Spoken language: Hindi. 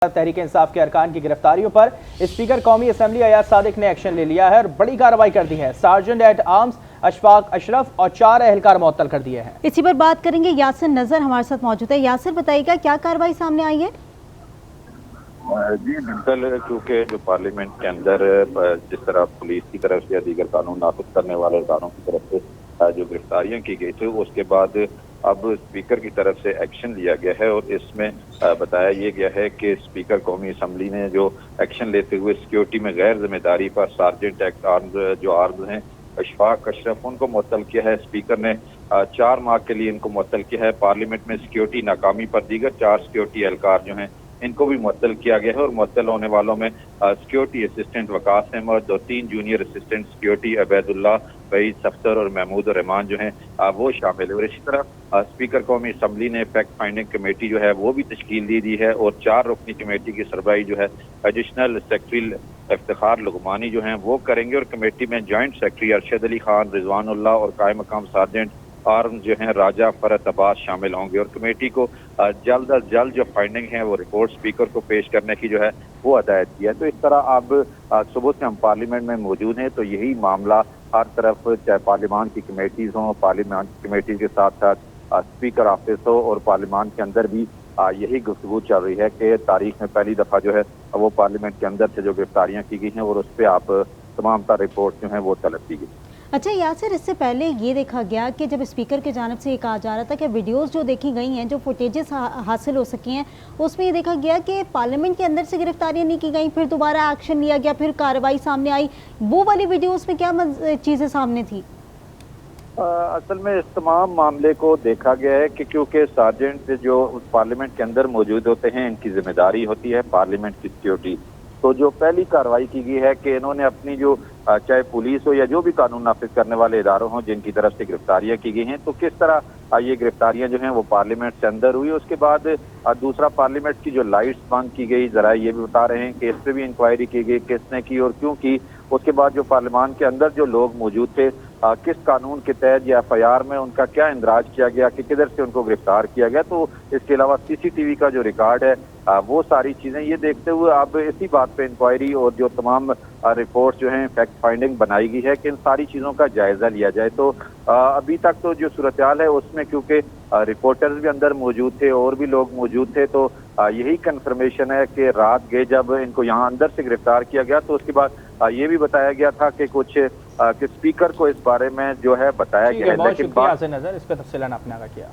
तहरीक इंसाफ के अरकान की गिरफ्तारियों पर स्पीकर कौमी असम्बली अयाज सादिक ने एक्शन ले लिया है और बड़ी कार्रवाई कर दी है। Sergeant at arms Ashfaq Ashraf और 4 एहलकार मुअत्तल कर दिए हैं। इसी पर बात करेंगे। यासिर नजर हमारे साथ मौजूद है। यासिर बताइएगा क्या कार्रवाई सामने आई है? जी बिल्कुल, क्योंकि जो पार्लियामेंट के अंदर जिस तरह पुलिस की तरफ से या दीगर कानून नाफिज करने वाले इदारों की तरफ से जो गिरफ्तारियां की गई थी, उसके बाद अब स्पीकर की तरफ से एक्शन लिया गया है और इसमें बताया ये गया है कि स्पीकर कौमी असम्बली ने जो एक्शन लेते हुए सिक्योरिटी में गैर जिम्मेदारी पर सार्जेंट एक्ट आर्म्स जो आर्म्स हैं अशफाक अशरफ उनको मुअत्तल किया है। स्पीकर ने 4 माह के लिए इनको मुअत्तल किया है। पार्लियामेंट में सिक्योरिटी नाकामी पर दीगर 4 सिक्योरिटी एहलकार जो हैं इनको भी मुअत्तल किया गया है और मुअत्तल होने वालों में सिक्योरिटी असिस्टेंट वकास अहमद और 3 junior assistant security Obaidullah, Waheed Safdar और महमूद रहमान जो हैं वो शामिल है। और इसी तरह स्पीकर कौमी असम्बली ने फैक्ट फाइंडिंग कमेटी जो है वो भी तश्कील दे दी है और 4 रुकनी कमेटी की सरबराही जो है एडिशनल सेक्रेटरी इफ्तिखार लुगमानी जो हैं वो करेंगे और कमेटी में जॉइंट सेक्रेटरी अरशद अली खान, रिजवानुल्लाह और कायम मकाम सार्जेंट आर्म्स जो हैं राजा फरत अब्बास शामिल होंगे। और कमेटी को जल्द अज जल्द जो फाइंडिंग है वो रिपोर्ट स्पीकर को पेश करने की जो है वो हदायत की है। तो इस तरह अब सुबह से हम पार्लियामेंट में मौजूद हैं, तो यही मामला हर तरफ, चाहे पार्लियामान की कमेटीज हों, पार्लियामान की कमेटीज के साथ साथ स्पीकर ऑफिस हो और पार्लियामान के अंदर भी यही गुफ्तगू चल रही है कि तारीख में पहली दफ़ा जो है वो पार्लियामेंट के अंदर से जो गिरफ्तारियाँ की गई हैं और उस पर आप तमाम तर रिपोर्ट जो हैं वो तलब की गई। अच्छा यासिर, इससे पहले ये देखा गया कि जब स्पीकर की जानिब से ये कहा जा रहा था कि वीडियोस जो देखी गई हैं, जो फुटेजेस हासिल हो सकी हैं, उसमें ये देखा गया कि पार्लियामेंट के अंदर से गिरफ्तारियां नहीं की गई, फिर दोबारा एक्शन लिया गया, फिर कार्रवाई सामने आई। वो वाली वीडियोस में क्या चीज़ें सामने थी? असल में इस तमाम मामले को देखा गया है कि क्योंकि सार्जेंट जो पार्लियामेंट के अंदर मौजूद होते हैं इनकी जिम्मेदारी होती है पार्लियामेंट की सिक्योरिटी। तो जो पहली कार्रवाई की गई है कि इन्होंने अपनी जो चाहे पुलिस हो या जो भी कानून नाफिज करने वाले इदारों हों जिनकी तरफ से गिरफ्तारियां की गई हैं, तो किस तरह ये गिरफ्तारियां जो हैं वो पार्लियामेंट से अंदर हुई। उसके बाद दूसरा, पार्लियामेंट की जो लाइट्स बंद की गई, जरा ये भी बता रहे हैं कि इस पर भी इंक्वायरी की गई, किसने की और क्यों की। उसके बाद जो पार्लियामान के अंदर जो लोग मौजूद थे, किस कानून के तहत या एफआईआर में उनका क्या इंदराज किया गया कि किधर से उनको गिरफ्तार किया गया। तो इसके अलावा सीसीटीवी का जो रिकॉर्ड है वो सारी चीजें ये देखते हुए अब इसी बात पे इंक्वायरी और जो तमाम रिपोर्ट जो हैं फैक्ट फाइंडिंग बनाई गई है कि इन सारी चीज़ों का जायजा लिया जाए। तो अभी तक तो जो सूरत हाल है उसमें क्योंकि रिपोर्टर्स भी अंदर मौजूद थे और भी लोग मौजूद थे, तो यही कंफर्मेशन है कि रात गए जब इनको यहाँ अंदर से गिरफ्तार किया गया तो उसके बाद ये भी बताया गया था कि कुछ कि स्पीकर को इस बारे में जो है बताया गया है। लेकिन नजर इस पर तफसीलन आपने आगाह किया।